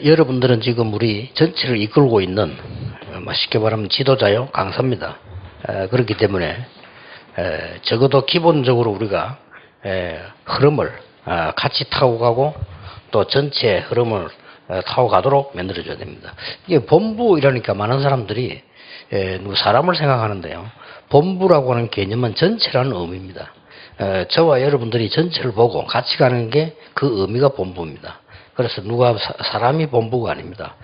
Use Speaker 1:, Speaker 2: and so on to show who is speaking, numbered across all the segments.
Speaker 1: 여러분들은 지금 우리 전체를 이끌고 있는 쉽게 말하면 지도자요, 강사입니다. 그렇기 때문에 적어도 기본적으로 우리가 흐름을 같이 타고 가고 또 전체 흐름을 타고 가도록 만들어줘야 됩니다. 이게 본부 이러니까 많은 사람들이 사람을 생각하는데요. 본부라고 하는 개념은 전체라는 의미입니다. 저와 여러분들이 전체를 보고 같이 가는 게 그 의미가 본부입니다. 그래서 누가 사람이 본부가 아닙니다.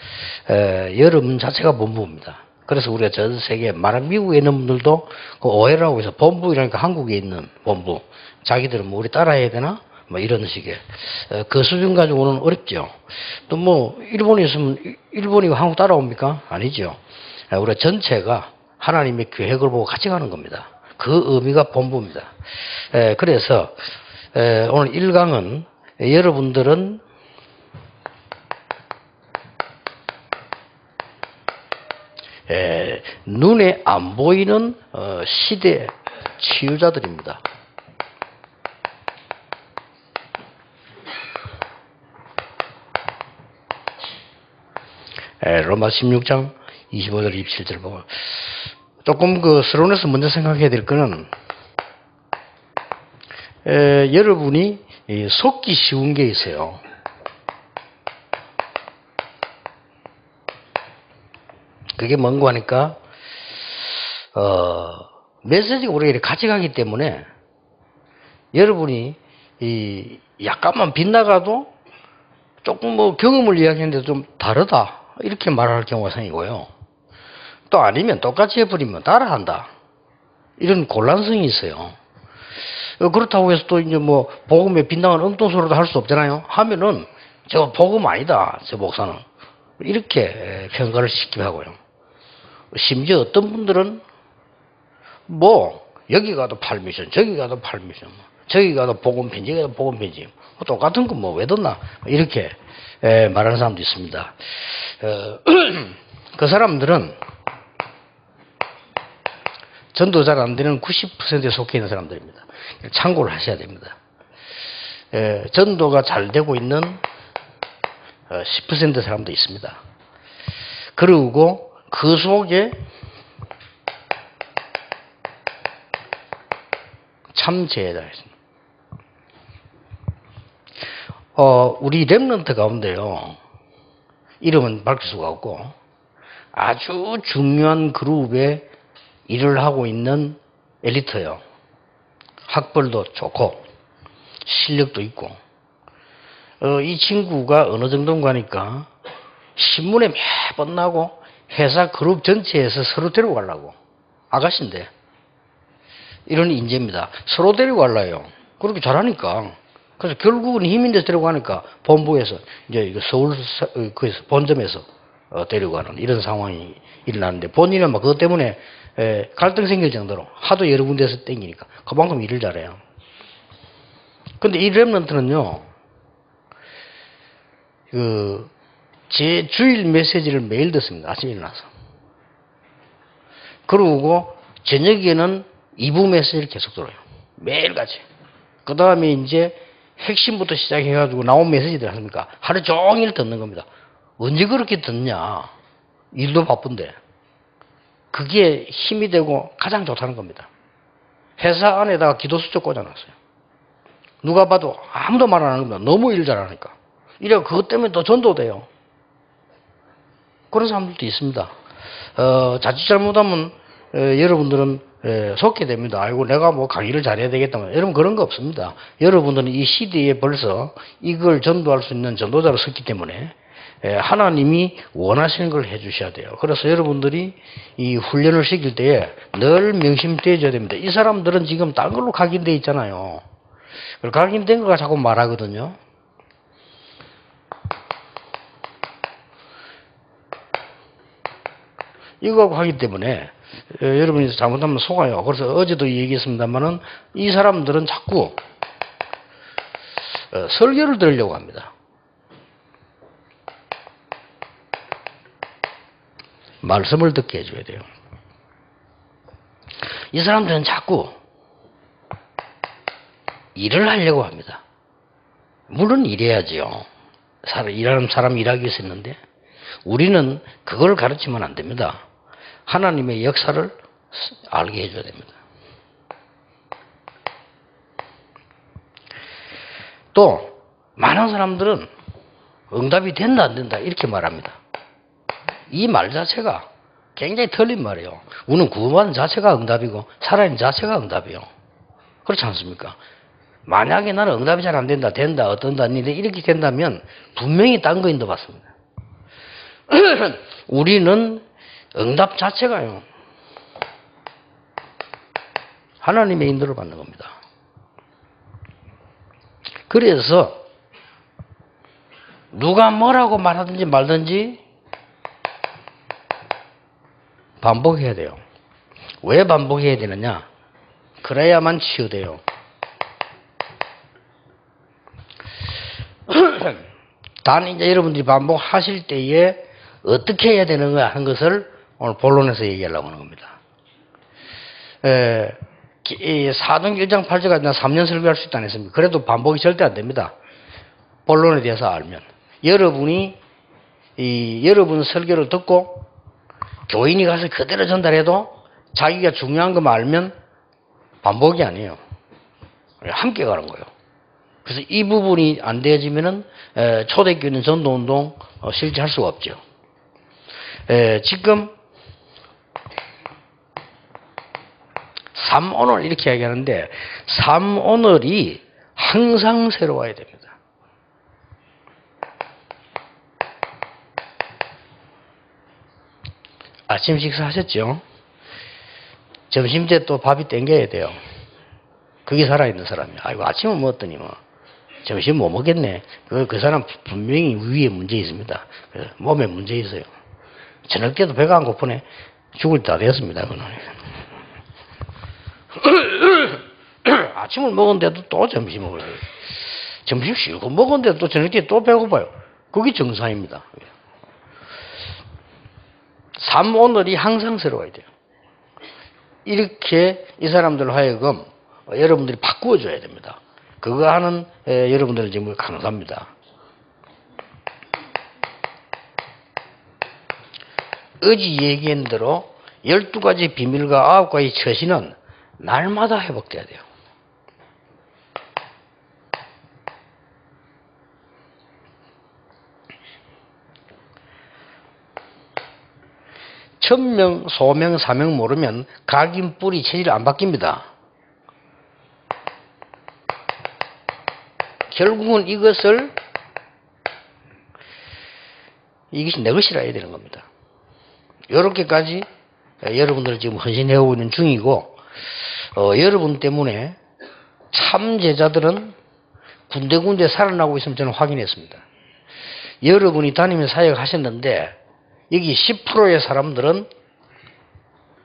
Speaker 1: 여러분 자체가 본부입니다. 그래서 우리가 전 세계 많은 미국에 있는 분들도 그 오해를 하고 있어. 본부 이러니까 한국에 있는 본부. 자기들은 뭐 우리 따라해야 되나? 뭐 이런 식의. 그 수준 가지고는 어렵죠. 또 뭐 일본에 있으면 일본이 한국 따라옵니까? 아니죠. 우리가 전체가 하나님의 계획을 보고 같이 가는 겁니다. 그 의미가 본부입니다. 그래서 오늘 1강은 여러분들은 눈에 안 보이는 시대 치유자들입니다. 로마 16장 25절 27절 보고 조금 서론에서 먼저 생각해야 될 거는 여러분이 속기 쉬운 게 있어요. 그게 뭔고 하니까 메시지가 우리가 같이 가기 때문에 여러분이 약간만 빗나가도 조금 뭐 경험을 이야기했는데 좀 다르다 이렇게 말할 경우가 생기고요. 또 아니면 똑같이 해버리면 따라한다 이런 곤란성이 있어요. 그렇다고 해서 또 이제 뭐 복음에 빗나가는 엉뚱소리도 할 수 없잖아요. 하면은 저 복음 아니다 저 목사는 이렇게 평가를 시키게 하고요. 심지어 어떤 분들은 뭐 여기 가도 팔미션 저기 가도 팔미션 저기 가도 복음편지 저기 가도 복음편지 똑같은 거 뭐 왜 듣나 이렇게 말하는 사람도 있습니다. 그 사람들은 전도 잘 안 되는 90%에 속해 있는 사람들입니다. 참고를 하셔야 됩니다. 전도가 잘 되고 있는 10% 사람도 있습니다. 그리고 그 속에 참제자가 있습니다. 우리 렘넌트 가운데요. 이름은 밝힐 수가 없고 아주 중요한 그룹에 일을 하고 있는 엘리트예요. 학벌도 좋고 실력도 있고 이 친구가 어느 정도인가 하니까 신문에 매번 나고 회사 그룹 전체에서 서로 데리고 가려고 아가씨인데 이런 인재입니다. 서로 데리고 가려요. 그렇게 잘하니까 그래서 결국은 힘인 데서 데리고 가니까 본부에서 이제 서울 그 본점에서 데리고 가는 이런 상황이 일어나는데 본인은 막 그것 때문에 갈등 생길 정도로 하도 여러 군데에서 땡기니까 그만큼 일을 잘해요. 근데 이 렘넌트는요, 제 주일 메시지를 매일 듣습니다. 아침에 일어나서. 그러고 저녁에는 2부 메시지를 계속 들어요. 매일같이. 그 다음에 이제 핵심부터 시작해가지고 나온 메시지들 하십니까? 하루 종일 듣는 겁니다. 언제 그렇게 듣냐? 일도 바쁜데. 그게 힘이 되고 가장 좋다는 겁니다. 회사 안에다가 기도 수첩 꽂아놨어요. 누가 봐도 아무도 말 안 하는 겁니다. 너무 일 잘하니까. 이래 그것 때문에 또 전도돼요. 그런 사람들도 있습니다. 자칫 잘못하면 여러분들은 속게 됩니다. 아이고 내가 뭐 강의를 잘해야 되겠다면 여러분 그런 거 없습니다. 여러분들은 이 시대에 벌써 이걸 전도할 수 있는 전도자로 섰기 때문에 하나님이 원하시는 걸 해주셔야 돼요. 그래서 여러분들이 이 훈련을 시킬 때에 늘 명심되어줘야 됩니다. 이 사람들은 지금 딴 걸로 각인되어 있잖아요. 각인된 거가 자꾸 말하거든요. 이거 하기 때문에 여러분이 잘못하면 속아요. 그래서 어제도 얘기했습니다만은 이 사람들은 자꾸 설교를 들으려고 합니다. 말씀을 듣게 해줘야 돼요. 이 사람들은 자꾸 일을 하려고 합니다. 물론 일해야지요. 일하는 사람 일하기 위해서 있는데 우리는 그걸 가르치면 안 됩니다. 하나님의 역사를 알게 해줘야 됩니다. 또 많은 사람들은 응답이 된다 안 된다 이렇게 말합니다. 이 말 자체가 굉장히 틀린 말이에요. 우리는 구원받은 자체가 응답이고 살아있는 자체가 응답이에요. 그렇지 않습니까? 만약에 나는 응답이 잘 안 된다, 된다, 어떤다, 이렇게 된다면 분명히 딴 거 인도 받습니다. 우리는 응답 자체가요. 하나님의 인도를 받는 겁니다. 그래서 누가 뭐라고 말하든지 말든지 반복해야 돼요. 왜 반복해야 되느냐? 그래야만 치유돼요. 단 이제 여러분들이 반복하실 때에 어떻게 해야 되는가 하는 것을 오늘 본론에서 얘기하려고 하는 겁니다. 사도행전 1장 8절까지 나 3년 설교할 수 있다는 했습니다. 그래도 반복이 절대 안 됩니다. 본론에 대해서 알면. 여러분 설교를 듣고 교인이 가서 그대로 전달해도 자기가 중요한 것만 알면 반복이 아니에요. 함께 가는 거예요. 그래서 이 부분이 안 되어지면은 초대교회는 전도운동 실제 할 수가 없죠. 지금 3오늘 이렇게 이야기하는데 3오늘이 항상 새로워야 됩니다. 아침 식사하셨죠? 점심때 또 밥이 땡겨야 돼요. 그게 살아있는 사람이야. 아이고 아침은 먹었더니 뭐 점심 못 먹겠네. 그 사람 분명히 위에 문제 있습니다. 몸에 문제 있어요. 저녁 때도 배가 안 고프네. 죽을 때 다 됐습니다. 그거는. 아침을 먹었는데도 또 점심을 먹어요. 점심 쉬고 먹었는데도 또 저녁 때 또 배고파요. 그게 정상입니다. 3오늘이 항상 새로워야 돼요. 이렇게 이 사람들 하여금 여러분들이 바꾸어줘야 됩니다. 그거 하는 여러분들 지금 감사합니다. 어제 얘기한 대로 12가지 비밀과 9가지 처신은 날마다 회복돼야 돼요. 천명, 소명, 사명 모르면 각인, 뿌리, 체질 안 바뀝니다. 결국은 이것이 내 것이라 해야 되는 겁니다. 이렇게까지 여러분들 지금 헌신해오고 있는 중이고, 여러분 때문에 참 제자들은 군데군데 살아나고 있으면 저는 확인했습니다. 여러분이 다니면서 사역하셨는데, 여기 10%의 사람들은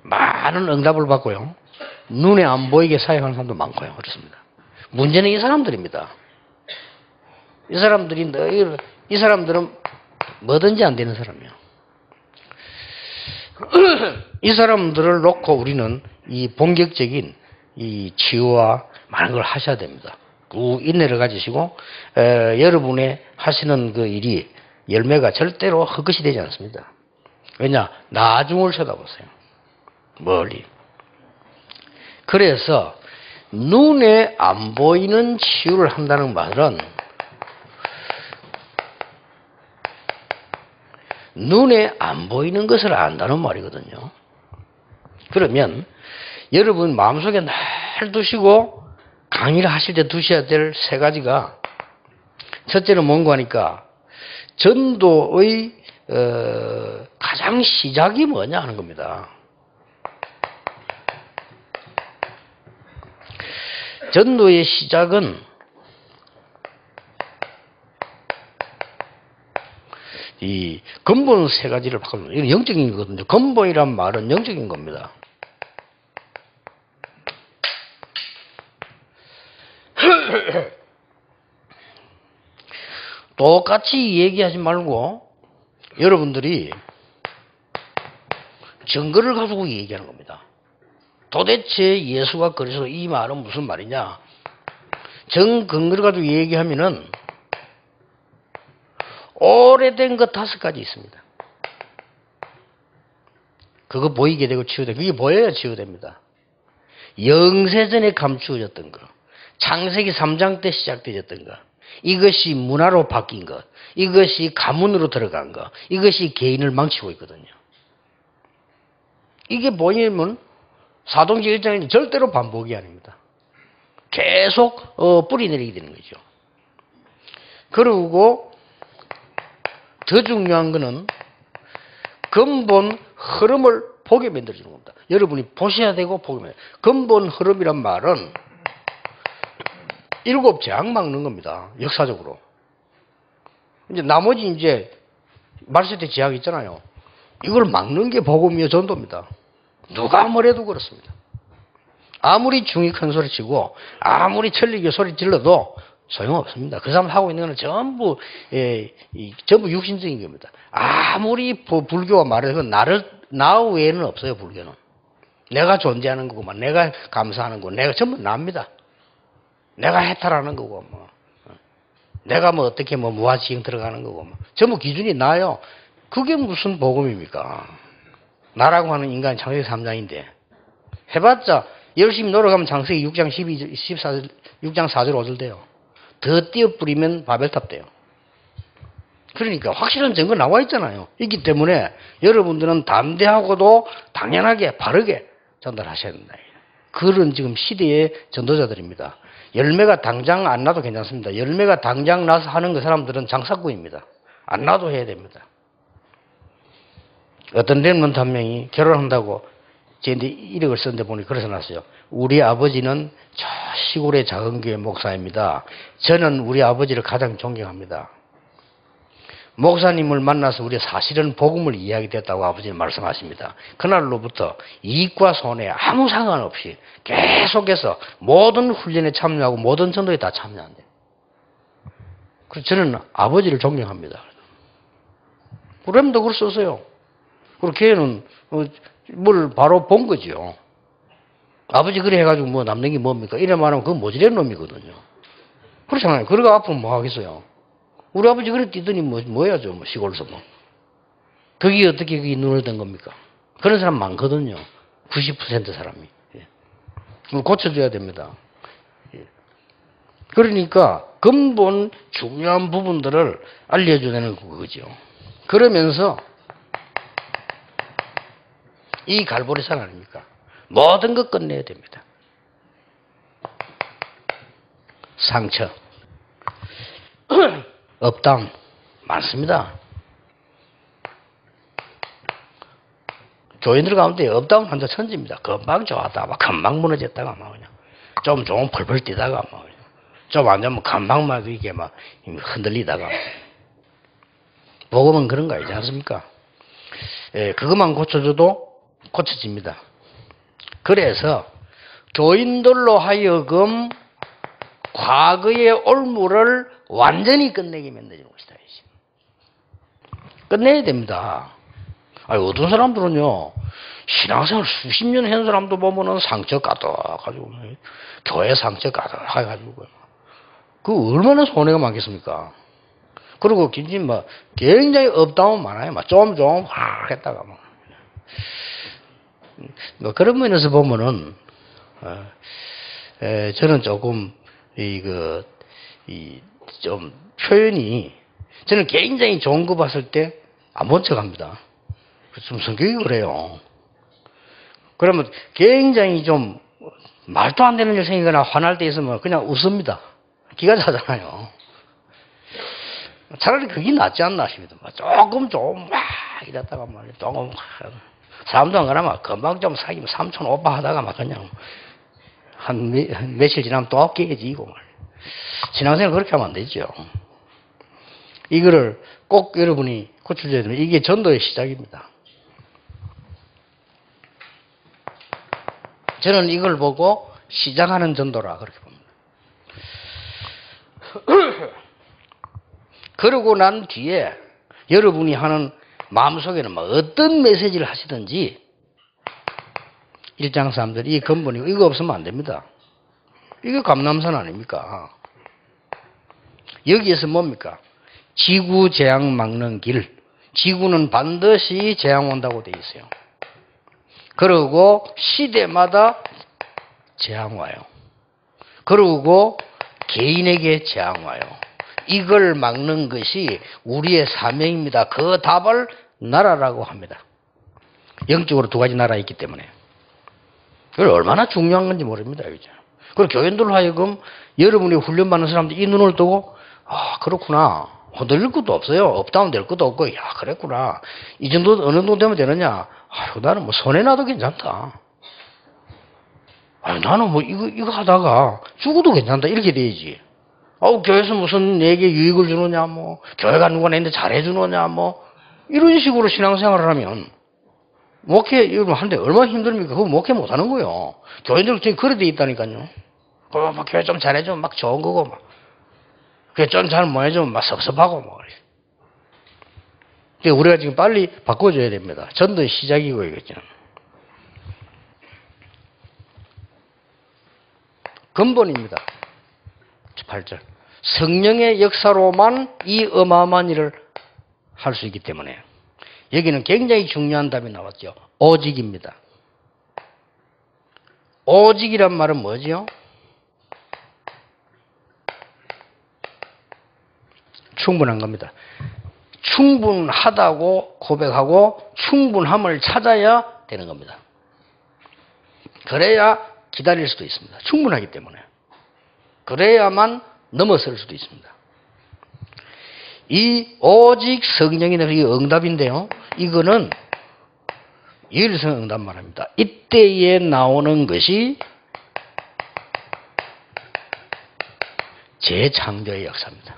Speaker 1: 많은 응답을 받고요. 눈에 안 보이게 사역하는 사람도 많고요. 그렇습니다. 문제는 이 사람들입니다. 이 사람들은 뭐든지 안 되는 사람이에요. 이 사람들을 놓고 우리는 이 본격적인 이 치유와 많은 걸 하셔야 됩니다. 그 인내를 가지시고 여러분의 하시는 그 일이 열매가 절대로 헛것이 되지 않습니다. 왜냐? 나중을 쳐다보세요. 멀리. 그래서 눈에 안 보이는 치유를 한다는 말은 눈에 안 보이는 것을 안다는 말이거든요. 그러면 여러분 마음속에 늘 두시고 강의를 하실 때 두셔야 될 3가지가, 첫째는 뭔가 하니까 전도의 가장 시작이 뭐냐 하는 겁니다. 전도의 시작은 이 근본 3가지를 바꿔줍니다. 이건 영적인 거거든요. 근본이란 말은 영적인 겁니다. 똑같이 얘기하지 말고 여러분들이 증거를 가지고 얘기하는 겁니다. 도대체 예수가 그래서 이 말은 무슨 말이냐? 근거를 가지고 얘기하면은 오래된 것 5가지 있습니다. 그거 보이게 되고 치유돼. 그게 보여야 치유됩니다. 영세전에 감추어졌던 거. 창세기 3장 때 시작되었던 거. 이것이 문화로 바뀐 것. 이것이 가문으로 들어간 것. 이것이 개인을 망치고 있거든요. 이게 뭐냐면 사도행전 1장에 절대로 반복이 아닙니다. 계속 뿌리 내리게 되는 거죠. 그리고 더 중요한 거는 근본 흐름을 보게 만들어주는 겁니다. 여러분이 보셔야 되고 보게 만들어요. 근본 흐름이란 말은 7 재앙 막는 겁니다. 역사적으로. 이제 나머지 이제 말세 때 재앙 있잖아요. 이걸 막는 게 복음이요 전도입니다. 누가 뭐래도 그렇습니다. 아무리 중이 큰 소리 치고 아무리 천리교 소리 질러도 소용없습니다. 그 사람 하고 있는 건 전부 전부 육신적인 겁니다. 아무리 불교가 말해서 나 외에는 없어요. 불교는. 내가 존재하는 거고만, 내가 감사하는 거, 내가 전부 납니다. 내가 해탈하는 거고, 뭐. 내가 뭐 어떻게 뭐 무아지경 들어가는 거고, 뭐. 전부 기준이 나요. 그게 무슨 복음입니까? 나라고 하는 인간이 창세기 3장인데. 해봤자, 열심히 노력하면 창세기 6장 6장 4절 5절 돼요. 더 띄어뿌리면 바벨탑 돼요. 그러니까 확실한 증거 나와 있잖아요. 있기 때문에 여러분들은 담대하고도 당연하게 바르게 전달하셔야 된다. 그런 지금 시대의 전도자들입니다. 열매가 당장 안 나도 괜찮습니다. 열매가 당장 나서 하는 그 사람들은 장사꾼입니다. 안 나도 해야 됩니다. 어떤 렘넌트 한 명이 결혼한다고 저한테 1억을 썼는데 보니 그래서 났어요. 우리 아버지는 저 시골의 작은 교회 목사입니다. 저는 우리 아버지를 가장 존경합니다. 목사님을 만나서 우리 사실은 복음을 이해하게 됐다고 아버지는 말씀하십니다. 그날로부터 이익과 손해 아무 상관없이 계속해서 모든 훈련에 참여하고 모든 전도에 다 참여한대요. 그래서 저는 아버지를 존경합니다. 그럼도 그걸 썼어요. 그리고 걔는 뭘 바로 본 거죠. 아버지 그래 해가지고 뭐 남는 게 뭡니까? 이래 말하면 그건 모질한 놈이거든요. 그렇잖아요. 그러고 앞으로 뭐 하겠어요? 우리 아버지 그래 뛰더니 뭐 해야죠. 뭐 시골에서 뭐. 그게 어떻게 그게 눈을 뜬 겁니까? 그런 사람 많거든요. 90% 사람이. 예. 그걸 고쳐줘야 됩니다. 예. 그러니까 근본 중요한 부분들을 알려주는 거죠. 그러면서 이 갈보리산 아닙니까? 모든 것 끝내야 됩니다. 상처. 업다운 많습니다. 교인들 가운데 업다운 환자 천지입니다. 금방 좋았다가 막 금방 무너졌다가 막 그냥 좀 좋으면 펄펄 뛰다가 막 그냥 좀 안 좋으면 금방 막 이게 막 흔들리다가 복음은 그런 거 아니지 않습니까? 예, 그것만 고쳐줘도 고쳐집니다. 그래서 교인들로 하여금 과거의 올무를 완전히 끝내게 만들어주는 것이다. 끝내야 됩니다. 아니, 어떤 사람들은요, 신앙생활 수십 년 한 사람도 보면은 상처 가득가지고, 교회 상처 가득해가지고, 그 얼마나 손해가 많겠습니까? 그리고 굉장히 업다운 많아요. 좀 확 했다가 그런 면에서 보면은, 저는 조금, 좀 표현이 저는 굉장히 좋은 거 봤을 때 안 본 척 합니다. 좀 성격이 그래요. 그러면 굉장히 좀 말도 안 되는 일 생기거나 화날 때 있으면 그냥 웃습니다. 기가 차잖아요. 차라리 그게 낫지 않나 싶습니다. 조금 막 이랬다가 말이야. 조금 사람도 안 가나 금방 좀 사귀면 삼촌 오빠 하다가 막 그냥 한 며칠 지나면 또 깨지고 말이야. 신앙생활 그렇게 하면 안 되죠. 이거를 꼭 여러분이 고쳐줘야 됩니다. 이게 전도의 시작입니다. 저는 이걸 보고 시작하는 전도라 그렇게 봅니다. 그러고 난 뒤에 여러분이 하는 마음속에는 어떤 메시지를 하시든지 일장 사람들이 이 근본이고 이거 없으면 안 됩니다. 이게 감남산 아닙니까? 여기에서 뭡니까? 지구 재앙 막는 길. 지구는 반드시 재앙 온다고 되어 있어요. 그리고 시대마다 재앙 와요. 그리고 개인에게 재앙 와요. 이걸 막는 것이 우리의 사명입니다. 그 답을 나라라고 합니다. 영적으로 두 가지 나라 있기 때문에. 그걸 얼마나 중요한 건지 모릅니다. 그죠? 그리고 교인들로 하여금 여러분이 훈련받는 사람들 이 눈을 뜨고 아 그렇구나. 흔들릴 것도 없어요. 업다운 될 것도 없고 야 그랬구나. 이 정도 어느 정도 되면 되느냐. 아유 나는 뭐 손해 나도 괜찮다. 아니 나는 뭐 이거 하다가 죽어도 괜찮다. 이렇게 돼야지. 교회에서 무슨 내게 유익을 주느냐, 뭐, 교회가 누가 내한테 잘해주느냐, 뭐, 이런 식으로 신앙생활을 하면, 목회, 이거 하는데 얼마나 힘듭니까? 그거 목회 못 하는 거예요. 교인들 지금 그래 돼 있다니까요. 막 교회 좀 잘해주면 막 좋은 거고, 막. 교회 좀 잘 못 해주면 막 섭섭하고, 뭐. 그러니까 우리가 지금 빨리 바꿔줘야 됩니다. 전도의 시작이고, 이거죠. 근본입니다. 8절. 성령의 역사로만 이 어마어마한 일을 할 수 있기 때문에 여기는 굉장히 중요한 답이 나왔죠. 오직입니다. 오직이란 말은 뭐지요? 충분한 겁니다. 충분하다고 고백하고 충분함을 찾아야 되는 겁니다. 그래야 기다릴 수도 있습니다. 충분하기 때문에. 그래야만 넘어설 수도 있습니다. 이 오직 성령이 이 응답인데요. 이거는 유일성 응답 말합니다. 이때에 나오는 것이 재창조의 역사입니다.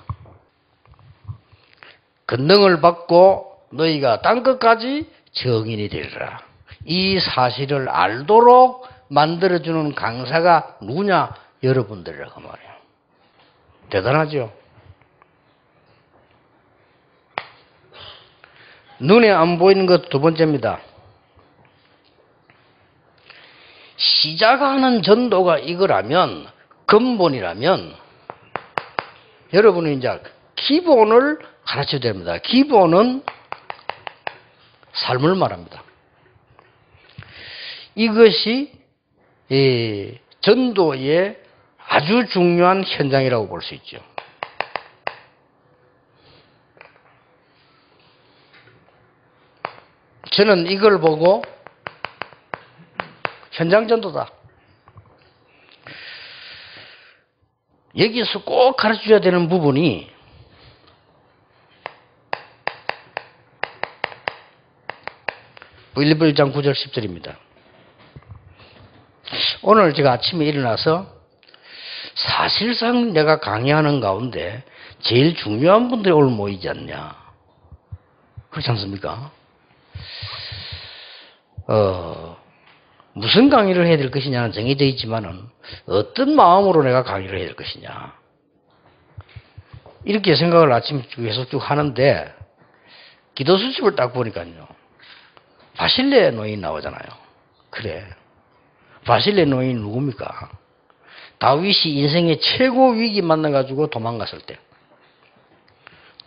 Speaker 1: 권능을 받고 너희가 땅끝까지 정인이 되리라. 이 사실을 알도록 만들어주는 강사가 누구냐? 여러분들이라고 말이에요. 대단하죠? 눈에 안 보이는 것 두 번째입니다. 시작하는 전도가 이거라면, 근본이라면, 여러분은 이제 기본을 가르쳐야 됩니다. 기본은 삶을 말합니다. 이것이 전도의 아주 중요한 현장이라고 볼 수 있죠. 저는 이걸 보고 현장 전도다. 여기서 꼭 가르쳐줘야 되는 부분이 빌립보 1장 9절 10절입니다. 오늘 제가 아침에 일어나서 사실상 내가 강의하는 가운데 제일 중요한 분들이 오늘 모이지 않냐. 그렇지 않습니까? 무슨 강의를 해야 될 것이냐는 정해져 있지만은 어떤 마음으로 내가 강의를 해야 될 것이냐. 이렇게 생각을 아침에 계속 쭉 하는데 기도 수첩을 딱 보니까요. 바실레 노인 나오잖아요. 그래. 바실레 노인 누굽니까? 다윗이 인생의 최고 위기 만나가지고 도망갔을 때.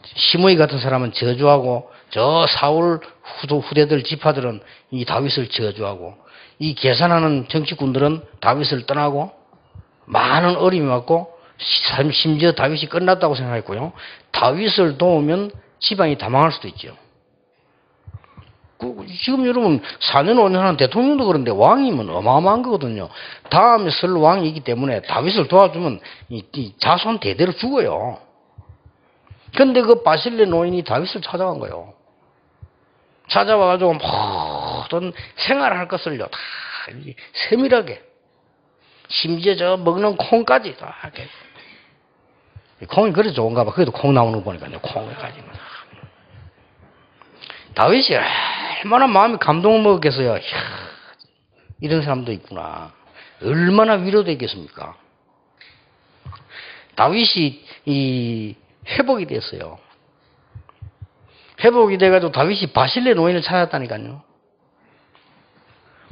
Speaker 1: 시므이 같은 사람은 저주하고 저 사울 후대들 지파들은 이 다윗을 저주하고 이 계산하는 정치꾼들은 다윗을 떠나고 많은 어림이 왔고 심지어 다윗이 끝났다고 생각했고요. 다윗을 도우면 지방이 다 망할 수도 있죠. 지금 여러분 4년 5년 하는 대통령도 그런데 왕이면 어마어마한 거거든요. 다음에 설 왕이기 때문에 다윗을 도와주면 이 자손 대대로 죽어요. 근데 그 바실레 노인이 다윗을 찾아간 거예요. 찾아와가지고 모든 생활할 것을요 다 세밀하게 심지어 저 먹는 콩까지 다 이렇게. 콩이 그래 좋은가 봐. 그래도 콩 나오는 거 보니까요. 콩까지는. 다윗이 얼마나 마음이 감동을 먹었겠어요. 이야, 이런 사람도 있구나. 얼마나 위로되겠습니까? 다윗이 회복이 됐어요. 회복이 돼가지고 다윗이 바실레 노인을 찾았다니까요.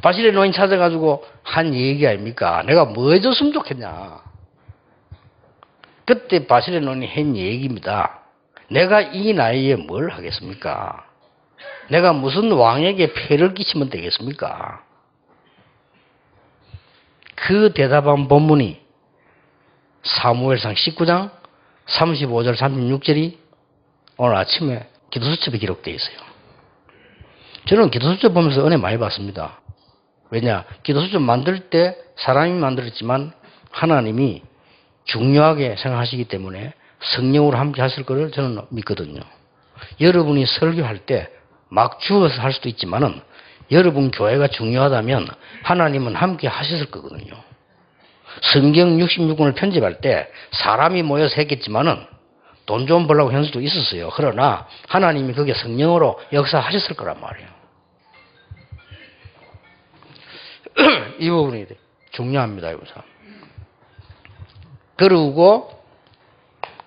Speaker 1: 바실의 노인 찾아가지고 한 얘기 아닙니까? 내가 뭐 해줬으면 좋겠냐. 그때 바실의 노인이 한 얘기입니다. 내가 이 나이에 뭘 하겠습니까? 내가 무슨 왕에게 폐를 끼치면 되겠습니까? 그 대답한 본문이 사무엘상 19장 35절 36절이 오늘 아침에 기도수첩에 기록되어 있어요. 저는 기도수첩 보면서 은혜 많이 받습니다. 왜냐? 기도수첩 만들 때 사람이 만들었지만 하나님이 중요하게 생각하시기 때문에 성령으로 함께 하실 것을 저는 믿거든요. 여러분이 설교할 때 막 주어서 할 수도 있지만은 여러분 교회가 중요하다면 하나님은 함께 하셨을 거거든요. 성경 66권을 편집할 때 사람이 모여서 했겠지만은 돈 좀 벌라고 한 수도 있었어요. 그러나 하나님이 그게 성령으로 역사하셨을 거란 말이에요. 이 부분이 중요합니다. 여기서. 그리고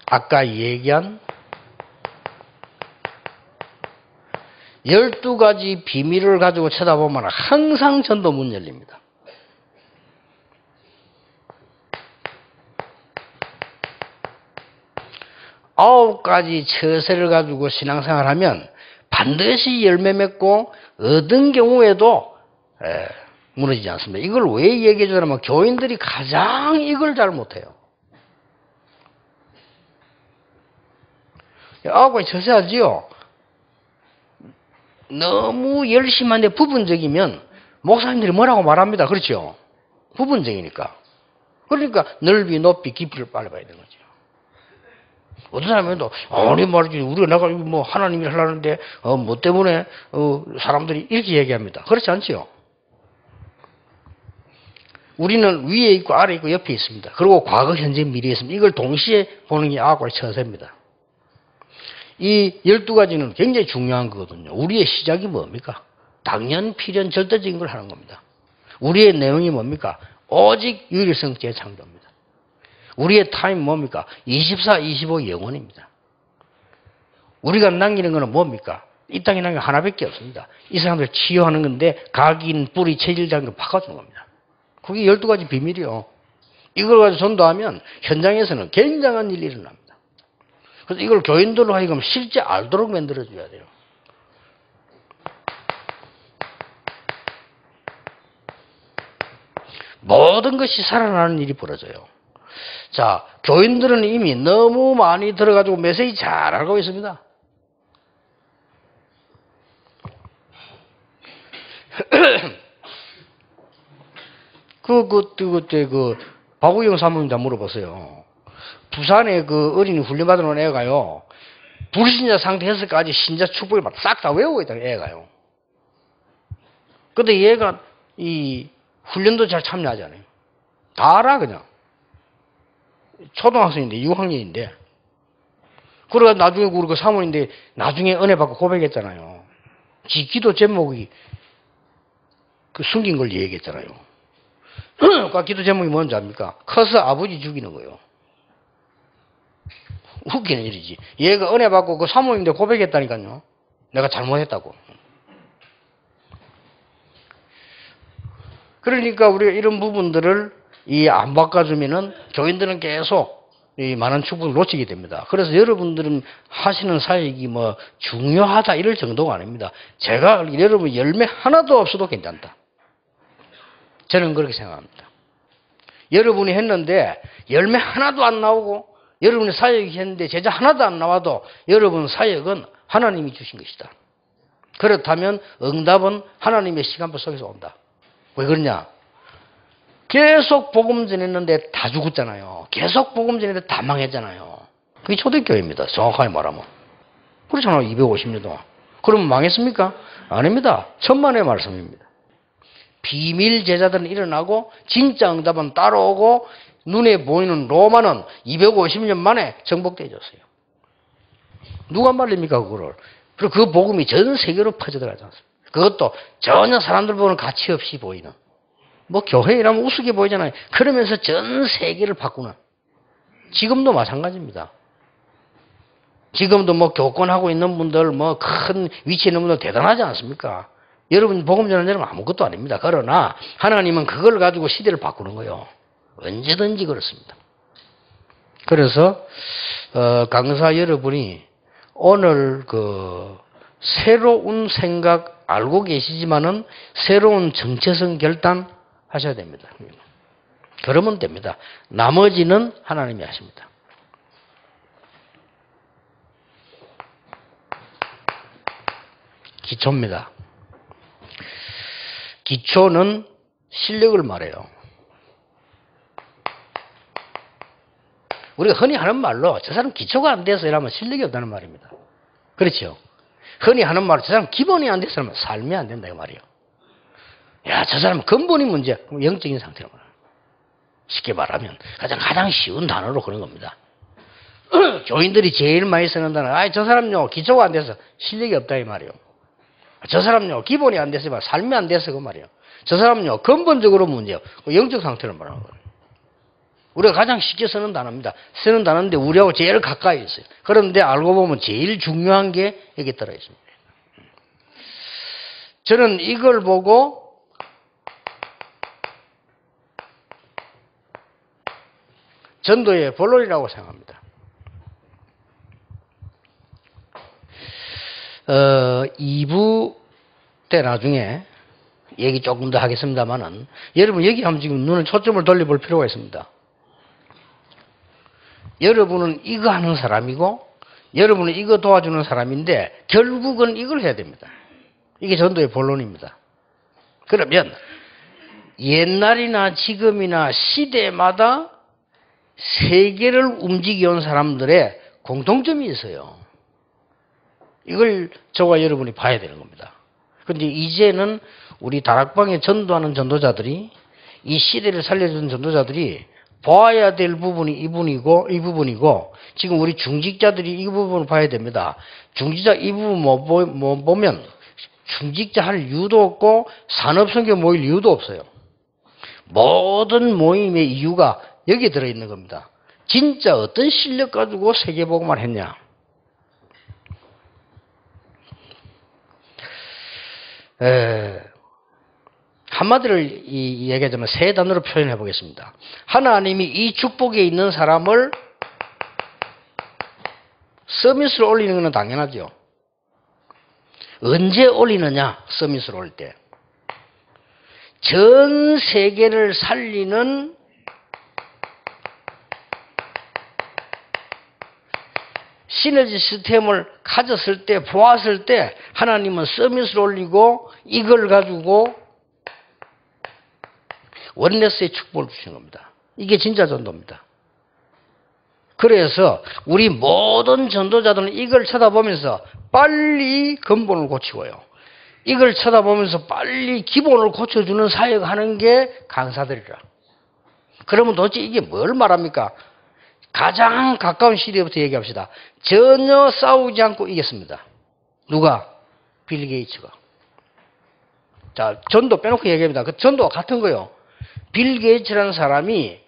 Speaker 1: 아까 얘기한 12가지 비밀을 가지고 쳐다보면 항상 전도 문 열립니다. 아홉 가지 처세를 가지고 신앙생활 하면 반드시 열매 맺고 얻은 경우에도 무너지지 않습니다. 이걸 왜 얘기해 주냐면 교인들이 가장 이걸 잘 못해요. 아홉 가지 처세하지요. 너무 열심히 하는데 부분적이면 목사님들이 뭐라고 말합니다. 그렇죠? 부분적이니까. 그러니까 넓이, 높이, 깊이를 빨리 봐야 되는 거죠. 어떤 사람은 또, 아니 말이지, 우리가 내가 뭐 하나님이 하려는데, 뭐 때문에, 사람들이 이렇게 얘기합니다. 그렇지 않지요? 우리는 위에 있고 아래 있고 옆에 있습니다. 그리고 과거, 현재, 미래에 있습니다. 이걸 동시에 보는 게 아홉 가지 처세입니다. 이 12가지는 굉장히 중요한 거거든요. 우리의 시작이 뭡니까? 당연, 필연, 절대적인 걸 하는 겁니다. 우리의 내용이 뭡니까? 오직 유일성 재창조입니다. 우리의 타임 뭡니까? 24, 25 영원입니다. 우리가 남기는 것은 뭡니까? 이 땅에 남기는 게 하나밖에 없습니다. 이 사람들 치유하는 건데 각인, 뿌리, 체질 장교 바꿔주는 겁니다. 그게 12가지 비밀이요. 이걸 가지고 전도하면 현장에서는 굉장한 일이 일어납니다. 그래서 이걸 교인들로 하여금 실제 알도록 만들어줘야 돼요. 모든 것이 살아나는 일이 벌어져요. 자, 교인들은 이미 너무 많이 들어가지고 메시지 잘 알고 있습니다. 그때 박우영 사모님도 물어봤어요. 부산에 그 어린이 훈련받으러 온 애가요. 불신자 상태에서까지 신자 축복을 막 싹 다 외우고 있다, 애가요. 근데 얘가 이 훈련도 잘 참여하잖아요. 다 알아, 그냥. 초등학생인데, 6학년인데. 그래가 나중에 우리 그 사모인데, 나중에 은혜 받고 고백했잖아요. 지 기도 제목이 그 숨긴 걸 얘기했잖아요. 그 기도 제목이 뭔지 압니까? 커서 아버지 죽이는 거예요. 웃기는 일이지. 얘가 은혜 받고 그 사모님인데 고백했다니까요. 내가 잘못했다고. 그러니까 우리가 이런 부분들을 안 바꿔주면은 교인들은 계속 이 많은 축복을 놓치게 됩니다. 그래서 여러분들은 하시는 사역이 뭐 중요하다 이럴 정도가 아닙니다. 제가 여러분 열매 하나도 없어도 괜찮다. 저는 그렇게 생각합니다. 여러분이 했는데 열매 하나도 안 나오고 여러분이 사역이 했는데 제자 하나도 안 나와도 여러분 사역은 하나님이 주신 것이다. 그렇다면 응답은 하나님의 시간표 속에서 온다. 왜 그러냐? 계속 복음 전했는데 다 죽었잖아요. 계속 복음 전했는데 다 망했잖아요. 그게 초대교회입니다. 정확하게 말하면. 그렇잖아요. 250년 동안. 그러면 망했습니까? 아닙니다. 천만의 말씀입니다. 비밀 제자들은 일어나고 진짜 응답은 따라오고 눈에 보이는 로마는 250년 만에 정복되어졌어요. 누가 말립니까 그거를? 그리고 그 복음이 전 세계로 퍼져들어가지 않습니까? 그것도 전혀 사람들 보는 가치 없이 보이는. 뭐 교회라면 우습게 보이잖아요. 그러면서 전 세계를 바꾸는. 지금도 마찬가지입니다. 지금도 뭐 교권하고 있는 분들, 뭐 큰 위치에 있는 분들 대단하지 않습니까? 여러분 복음 전하는 여러분 아무것도 아닙니다. 그러나 하나님은 그걸 가지고 시대를 바꾸는 거예요. 언제든지 그렇습니다. 그래서 강사 여러분이 오늘 그 새로운 생각 알고 계시지만은 새로운 정체성 결단 하셔야 됩니다. 그러면 됩니다. 나머지는 하나님이 하십니다. 기초입니다. 기초는 실력을 말해요. 우리가 흔히 하는 말로 저 사람 기초가 안 돼서 이러면 실력이 없다는 말입니다. 그렇죠? 흔히 하는 말로 저 사람 기본이 안 돼서 이러면 삶이 안 된다 이 말이에요. 야, 저 사람 근본이 문제야. 영적인 상태로 말해요. 쉽게 말하면 가장 쉬운 단어로 그런 겁니다. 교인들이 제일 많이 쓰는 단어, 저 사람요 기초가 안 돼서 실력이 없다 이 말이에요. 저 사람요 기본이 안 돼서 삶이 안 돼서 그 말이에요. 저 사람요 근본적으로 문제예요. 영적 상태를 말하는 거예요. 우리가 가장 쉽게 쓰는 단어입니다. 쓰는 단어인데 우리하고 제일 가까이 있어요. 그런데 알고 보면 제일 중요한 게 여기 들어 있습니다. 저는 이걸 보고 전도의 본론이라고 생각합니다. 2부 때 나중에 얘기 조금 더 하겠습니다만은 여러분 여기 한번 지금 눈을 초점을 돌려볼 필요가 있습니다. 여러분은 이거 하는 사람이고 여러분은 이거 도와주는 사람인데 결국은 이걸 해야 됩니다. 이게 전도의 본론입니다. 그러면 옛날이나 지금이나 시대마다 세계를 움직여온 사람들의 공통점이 있어요. 이걸 저와 여러분이 봐야 되는 겁니다. 그런데 이제는 우리 다락방에 전도하는 전도자들이 이 시대를 살려주는 전도자들이 봐야 될 부분이 이 부분이고 지금 우리 중직자들이 이 부분을 봐야 됩니다. 중직자 이 부분 뭐 보면 중직자 할 이유도 없고 산업선교 모일 이유도 없어요. 모든 모임의 이유가 여기에 들어있는 겁니다. 진짜 어떤 실력 가지고 세계복음을 했냐. 한마디로 얘기하자면 세 단어로 표현해 보겠습니다. 하나님이 이 축복에 있는 사람을 서밋으로 올리는 것은 당연하죠. 언제 올리느냐? 서밋으로 올 때. 전 세계를 살리는 시너지 시스템을 가졌을 때, 보았을 때 하나님은 서밋을 올리고 이걸 가지고 원네스의 축복을 주신 겁니다. 이게 진짜 전도입니다. 그래서 우리 모든 전도자들은 이걸 쳐다보면서 빨리 근본을 고치고요. 이걸 쳐다보면서 빨리 기본을 고쳐주는 사역하는 게 강사들이라. 그러면 도대체 이게 뭘 말합니까? 가장 가까운 시대부터 얘기합시다. 전혀 싸우지 않고 이겼습니다. 누가? 빌 게이츠가. 자, 전도 빼놓고 얘기합니다. 그 전도와 같은 거요. 빌 게이츠라는 사람이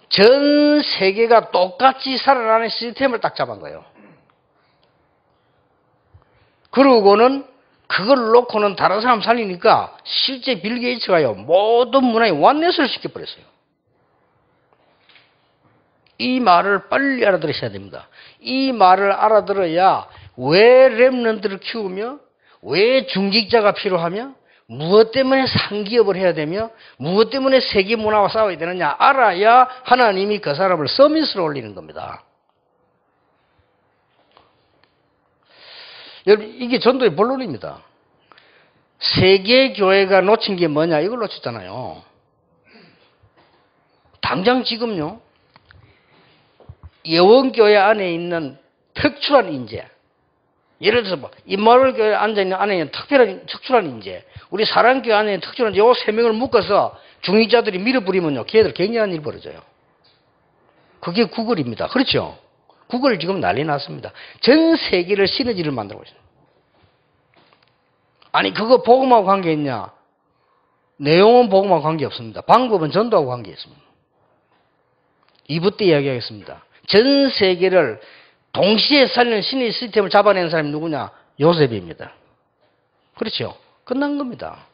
Speaker 1: 전 세계가 똑같이 살아나는 시스템을 딱 잡은 거예요. 그러고는 그걸 놓고는 다른 사람 살리니까 실제 빌 게이츠가요, 모든 문화에 원넷을 시켜버렸어요. 이 말을 빨리 알아들으셔야 됩니다. 이 말을 알아들어야 왜 렘넌트를 키우며, 왜 중직자가 필요하며, 무엇 때문에 상기업을 해야 되며, 무엇 때문에 세계 문화와 싸워야 되느냐 알아야 하나님이 그 사람을 서밋으로 올리는 겁니다. 여러분, 이게 전도의 본론입니다. 세계 교회가 놓친 게 뭐냐? 이걸 놓쳤잖아요. 당장 지금요, 예원교회 안에 있는 특출한 인재, 예를 들어서 임마누엘 교회 앉아있는 안에 있는 특출한 인재, 우리 사랑교회 안에 있는 특출한 요 세 명을 묶어서 중위자들이 밀어버리면요, 걔들 굉장한 일이 벌어져요. 그게 구글입니다. 그렇죠? 구글 지금 난리 났습니다. 전 세계를 시너지를 만들고 있어요. 아니, 그거 복음하고 관계 있냐? 내용은 복음하고 관계 없습니다. 방법은 전도하고 관계 있습니다. 2부 때 이야기하겠습니다. 전 세계를 동시에 살리는 신의 시스템을 잡아낸 사람이 누구냐? 요셉입니다. 그렇죠? 끝난 겁니다.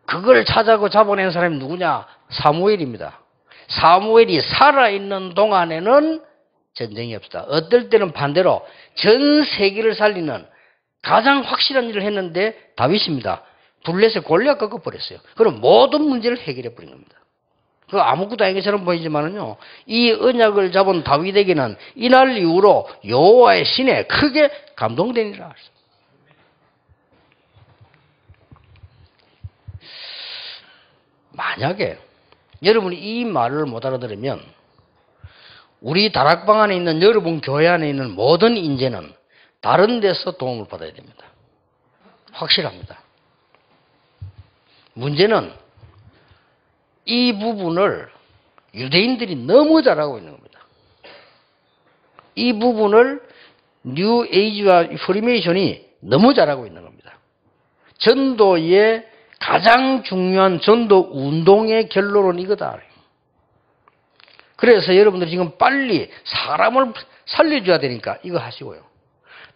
Speaker 1: 그걸 잡아낸 사람이 누구냐? 사무엘입니다. 사무엘이 살아있는 동안에는 전쟁이 없다. 어떨 때는 반대로 전 세계를 살리는 가장 확실한 일을 했는데 다윗입니다. 블레셋 골리앗 꺾어버렸어요. 그럼 모든 문제를 해결해 버린 겁니다. 그 아무것도 아닌 것처럼 보이지만은요, 이 언약을 잡은 다윗에게는 이날 이후로 여호와의 신에 크게 감동되니라. 만약에 여러분이 이 말을 못 알아들으면 우리 다락방 안에 있는 여러분 교회 안에 있는 모든 인재는 다른 데서 도움을 받아야 됩니다. 확실합니다. 문제는 이 부분을 유대인들이 너무 잘하고 있는 겁니다. 이 부분을 뉴 에이지와 프리메이션이 너무 잘하고 있는 겁니다. 전도의 가장 중요한 전도 운동의 결론은 이거다. 그래서 여러분들 지금 빨리 사람을 살려줘야 되니까 이거 하시고요.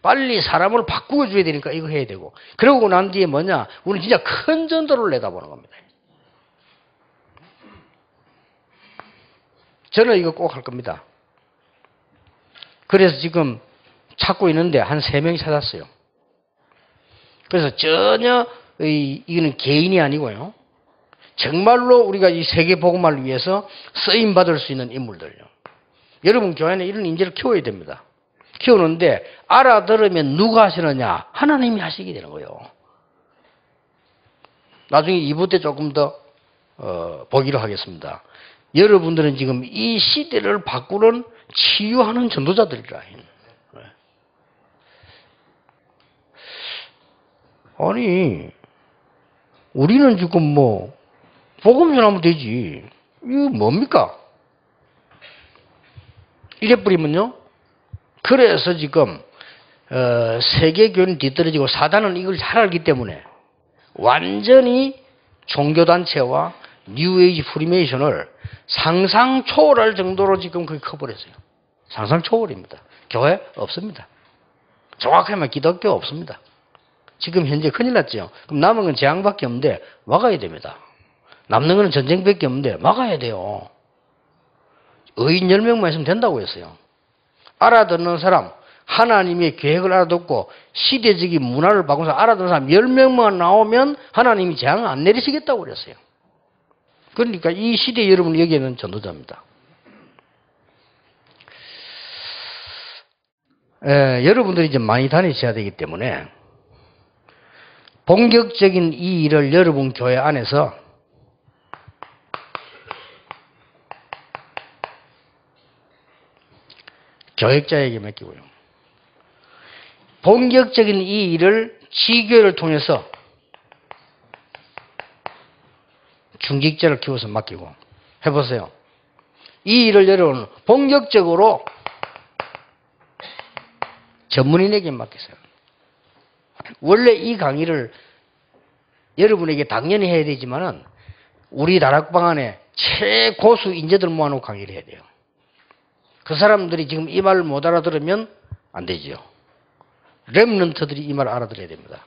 Speaker 1: 빨리 사람을 바꾸어줘야 되니까 이거 해야 되고. 그러고 난 뒤에 뭐냐? 우리는 진짜 큰 전도를 내다보는 겁니다. 저는 이거 꼭 할 겁니다. 그래서 지금 찾고 있는데 한 3명이 찾았어요. 그래서 전혀 이거는 개인이 아니고요. 정말로 우리가 이 세계 복음화를 위해서 쓰임 받을 수 있는 인물들요. 여러분 교회는 이런 인재를 키워야 됩니다. 키우는데 알아들으면 누가 하시느냐? 하나님이 하시게 되는 거예요. 나중에 2부 때 조금 더 보기로 하겠습니다. 여러분들은 지금 이 시대를 바꾸는 치유하는 전도자들이라. 아니, 우리는 지금 뭐 복음 전하면 되지. 이거 뭡니까? 이래 버리면요. 그래서 지금 세계교회는 뒤떨어지고 사단은 이걸 잘 알기 때문에 완전히 종교단체와 뉴에이지 프리메이션을 상상 초월할 정도로 지금 그게 커버렸어요. 상상 초월입니다. 교회 없습니다. 정확하게 말하면 기독교 없습니다. 지금 현재 큰일 났죠. 그럼 남은 건 재앙밖에 없는데 막아야 됩니다. 남는 건 전쟁밖에 없는데 막아야 돼요. 의인 10명만 있으면 된다고 했어요. 알아듣는 사람, 하나님의 계획을 알아듣고 시대적인 문화를 바꿔서 알아듣는 사람 10명만 나오면 하나님이 재앙을 안 내리시겠다고 그랬어요. 그러니까 이 시대 여러분 여기에는 전도자입니다. 여러분들이 이제 많이 다니셔야 되기 때문에 본격적인 이 일을 여러분 교회 안에서 교역자에게 맡기고요. 본격적인 이 일을 지교를 통해서 중직자를 키워서 맡기고 해보세요. 이 일을 여러분 본격적으로 전문인에게 맡기세요. 원래 이 강의를 여러분에게 당연히 해야 되지만은 우리 다락방 안에 최고수 인재들 모아놓고 강의를 해야 돼요. 그 사람들이 지금 이 말을 못 알아들으면 안 되죠. 렘넌트들이 이 말을 알아들어야 됩니다.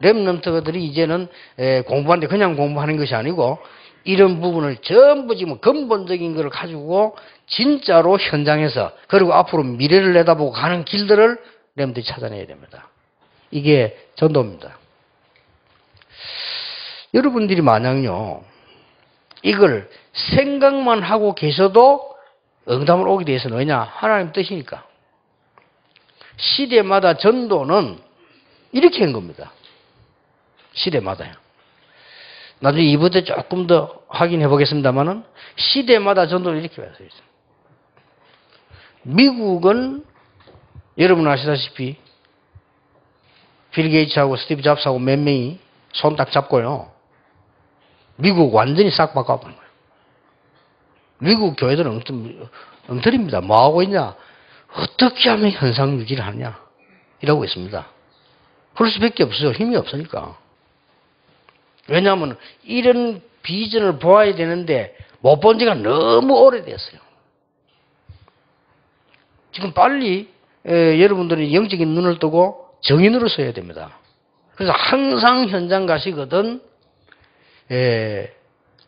Speaker 1: 렘넌트들이 이제는 공부하는데 그냥 공부하는 것이 아니고 이런 부분을 전부 지금 근본적인 걸 가지고 진짜로 현장에서 그리고 앞으로 미래를 내다보고 가는 길들을 렘들이 찾아내야 됩니다. 이게 전도입니다. 여러분들이 만약요 이걸 생각만 하고 계셔도 응답을 오게 돼 있어요. 왜냐? 하나님 뜻이니까. 시대마다 전도는 이렇게 한 겁니다. 시대마다요. 나중에 2부 때 조금 더 확인해 보겠습니다만은 시대마다 전도는 이렇게 되어 있어요. 미국은 여러분 아시다시피 빌 게이츠하고 스티브 잡스하고 몇 명이 손 딱 잡고요. 미국 완전히 싹 바꿔버린 거예요. 미국 교회들은 엉터리입니다. 뭐 하고 있냐? 어떻게 하면 현상 유지를 하냐? 이라고 있습니다. 그럴 수밖에 없어요. 힘이 없으니까. 왜냐하면 이런 비전을 보아야 되는데 못 본 지가 너무 오래됐어요. 지금 빨리 여러분들이 영적인 눈을 뜨고 정인으로 서야 됩니다. 그래서 항상 현장 가시거든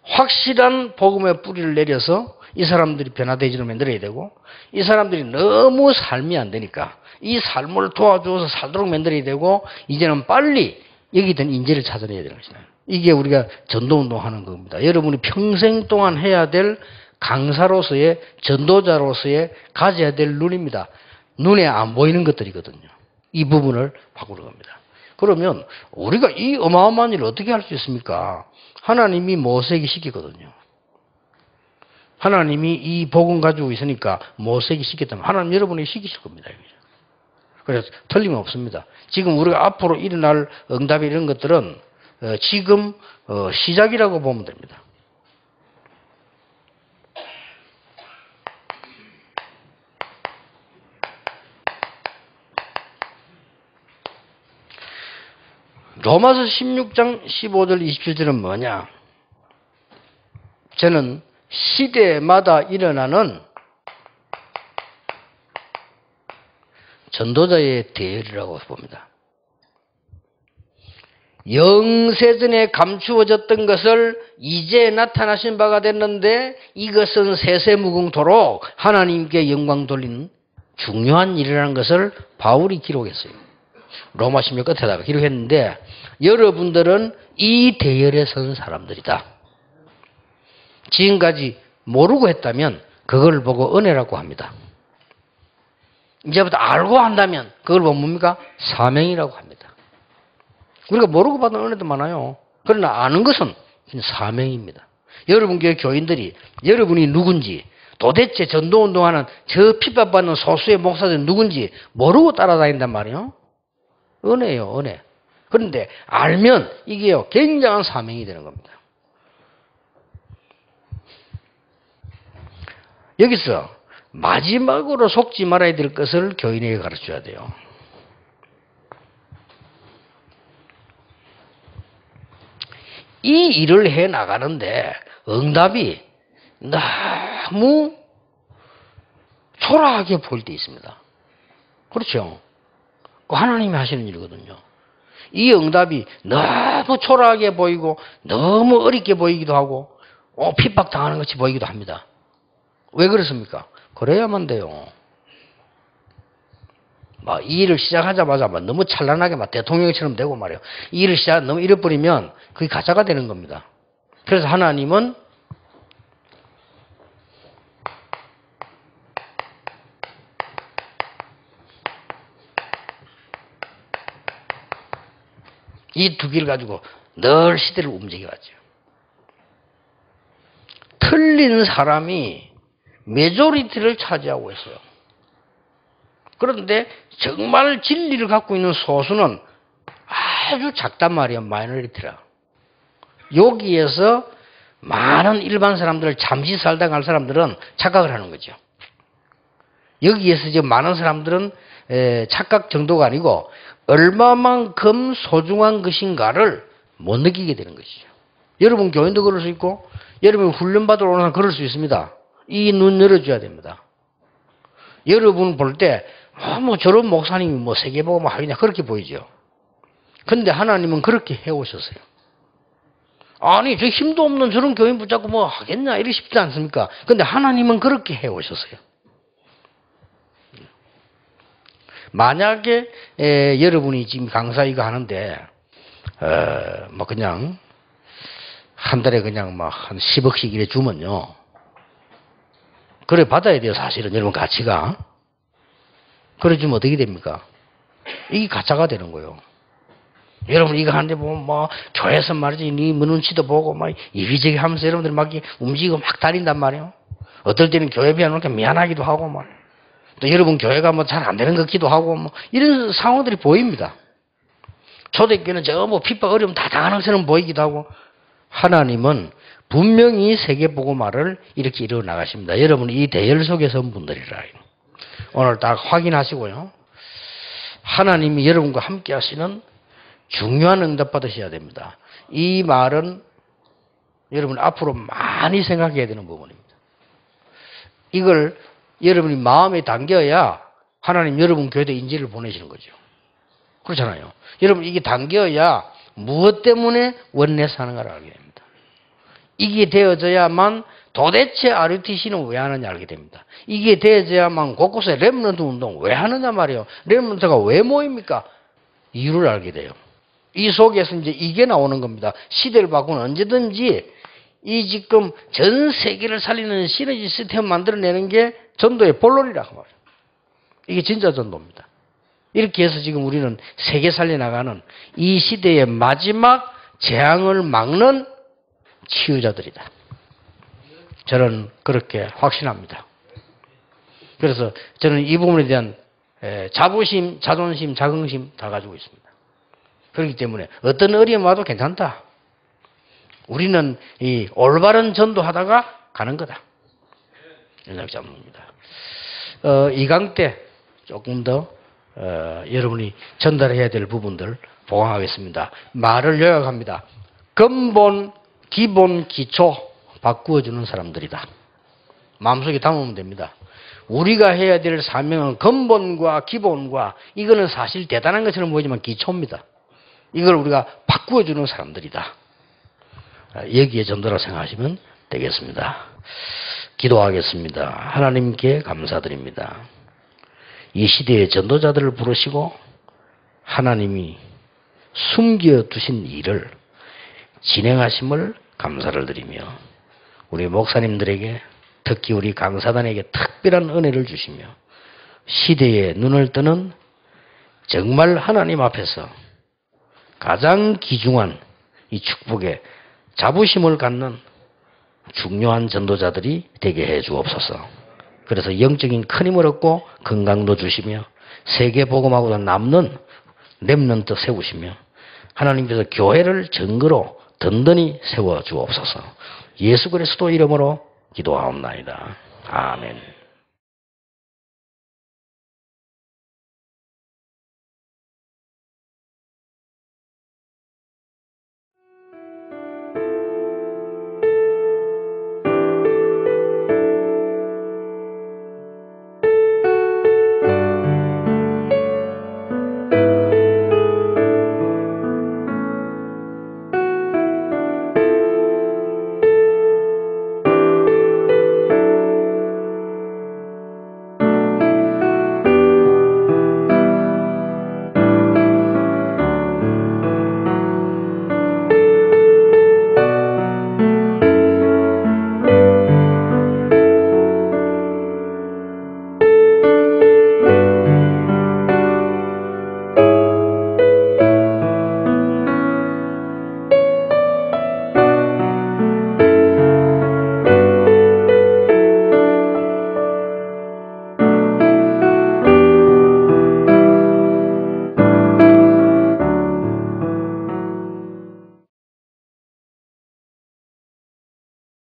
Speaker 1: 확실한 복음의 뿌리를 내려서 이 사람들이 변화되지를 만들어야 되고 이 사람들이 너무 삶이 안 되니까 이 삶을 도와줘서 살도록 만들어야 되고 이제는 빨리 여기든 인재를 찾아내야 되는 것이다. 이게 우리가 전도운동 하는 겁니다. 여러분이 평생 동안 해야 될 강사로서의 전도자로서의 가져야 될 눈입니다. 눈에 안 보이는 것들이거든요. 이 부분을 바꾸는 겁니다. 그러면 우리가 이 어마어마한 일을 어떻게 할 수 있습니까? 하나님이 모세에게 시키거든요. 하나님이 이 복음 가지고 있으니까 모세에게 시켰다면 하나님 여러분에게 시키실 겁니다. 그래서 틀림없습니다. 지금 우리가 앞으로 일어날 응답이 이런 것들은 지금 시작이라고 보면 됩니다. 로마서 16장 15절 27절은 뭐냐? 저는 시대마다 일어나는 전도자의 대열이라고 봅니다. 영세전에 감추어졌던 것을 이제 나타나신 바가 됐는데 이것은 세세무궁토록 하나님께 영광 돌리는 중요한 일이라는 것을 바울이 기록했어요. 로마 16 끝에다가 기록했는데 여러분들은 이 대열에 선 사람들이다. 지금까지 모르고 했다면 그걸 보고 은혜라고 합니다. 이제부터 알고 한다면 그걸 보면 뭡니까? 사명이라고 합니다. 우리가 모르고 받은 은혜도 많아요. 그러나 아는 것은 사명입니다. 여러분 교회 교인들이 여러분이 누군지 도대체 전도운동하는 저 핍박받는 소수의 목사들이 누군지 모르고 따라다닌단 말이에요. 은혜예요, 은혜. 그런데 알면 이게요, 굉장한 사명이 되는 겁니다. 여기서 마지막으로 속지 말아야 될 것을 교인에게 가르쳐야 돼요. 이 일을 해 나가는데 응답이 너무 초라하게 보일 때 있습니다. 그렇죠? 하나님이 하시는 일이거든요. 이 응답이 너무 초라하게 보이고 너무 어렵게 보이기도 하고 핍박당하는 것이 보이기도 합니다. 왜 그렇습니까? 그래야만 돼요. 이 일을 시작하자마자 너무 찬란하게 대통령처럼 되고 말이에요. 이 일을 너무 잃어버리면 그게 가짜가 되는 겁니다. 그래서 하나님은 이 두 개를 가지고 늘 시대를 움직여왔죠. 틀린 사람이 메조리티를 차지하고 있어요. 그런데 정말 진리를 갖고 있는 소수는 아주 작단 말이에요. 마이너리티라. 여기에서 많은 일반 사람들을 잠시 살다 갈 사람들은 착각을 하는 거죠. 여기에서 지금 많은 사람들은 착각 정도가 아니고 얼마만큼 소중한 것인가를 못 느끼게 되는 것이죠. 여러분 교인도 그럴 수 있고 여러분 훈련받으러 오는 사람 그럴 수 있습니다. 이 눈 열어줘야 됩니다. 여러분 볼 때 저런 목사님이 세계복음 하겠냐 그렇게 보이죠. 근데 하나님은 그렇게 해오셨어요. 아니 저 힘도 없는 저런 교인 붙잡고 하겠냐 이러기 쉽지 않습니까? 근데 하나님은 그렇게 해오셨어요. 만약에 여러분이 지금 강사 이거 하는데 그냥 한 달에 그냥 한 10억씩 이래 주면요. 그래 받아야 돼요. 사실은 여러분 가치가. 그래 주면 어떻게 됩니까? 이게 가짜가 되는 거예요. 여러분 이거 하는데 보면 교회에서 말이지 네 눈치도 보고 이기저기 하면서 여러분들 막 움직이고 막 다닌단 말이에요. 어떨 때는 교회 비하니까 미안하기도 하고 또 여러분 교회가 잘 안 되는 것 같기도 하고 이런 상황들이 보입니다. 초대교회는 핍박 어려움 다 당하는 것처럼 보이기도 하고 하나님은 분명히 세계복음화를 이렇게 이루어 나가십니다. 여러분 이 대열 속에서 온 분들이라 오늘 딱 확인하시고요. 하나님이 여러분과 함께 하시는 중요한 응답 받으셔야 됩니다. 이 말은 여러분 앞으로 많이 생각해야 되는 부분입니다. 이걸 여러분이 마음에 담겨야 하나님 여러분 교회에 인재를 보내시는 거죠. 그렇잖아요. 여러분 이게 당겨야 무엇 때문에 원내에서 하는가를 알게 됩니다. 이게 되어져야만 도대체 RUTC는 왜 하느냐 알게 됩니다. 이게 되어져야만 곳곳에 렘넌트 운동 왜 하느냐 말이에요. 렘넌트가 왜 모입니까? 이유를 알게 돼요. 이 속에서 이제 이게 나오는 겁니다. 시대를 바꾸는 언제든지 이 지금 전 세계를 살리는 시너지 시스템을 만들어내는 게 전도의 본론이라고 말이에요. 이게 진짜 전도입니다. 이렇게 해서 지금 우리는 세계 살려나가는 이 시대의 마지막 재앙을 막는 치유자들이다. 저는 그렇게 확신합니다. 그래서 저는 이 부분에 대한 자부심, 자존심, 자긍심 다 가지고 있습니다. 그렇기 때문에 어떤 어려움 와도 괜찮다. 우리는 이 올바른 전도하다가 가는 거다. 연락 잡습니다. 이 강 때 조금 더 여러분이 전달해야 될 부분들 보강하겠습니다. 말을 요약합니다. 근본, 기본, 기초 바꾸어주는 사람들이다. 마음속에 담으면 됩니다. 우리가 해야 될 사명은 근본과 기본과 이거는 사실 대단한 것처럼 보이지만 기초입니다. 이걸 우리가 바꾸어주는 사람들이다. 여기에 전도라 생각하시면 되겠습니다. 기도하겠습니다. 하나님께 감사드립니다. 이 시대의 전도자들을 부르시고 하나님이 숨겨두신 일을 진행하심을 감사를 드리며 우리 목사님들에게 특히 우리 강사단에게 특별한 은혜를 주시며 시대에 눈을 뜨는 정말 하나님 앞에서 가장 귀중한 이 축복에 자부심을 갖는 중요한 전도자들이 되게 해 주옵소서. 그래서 영적인 큰 힘을 얻고 건강도 주시며 세계 복음하고도 남는 렘넌트 세우시며 하나님께서 교회를 증거로 든든히 세워 주옵소서. 예수 그리스도 이름으로 기도하옵나이다. 아멘.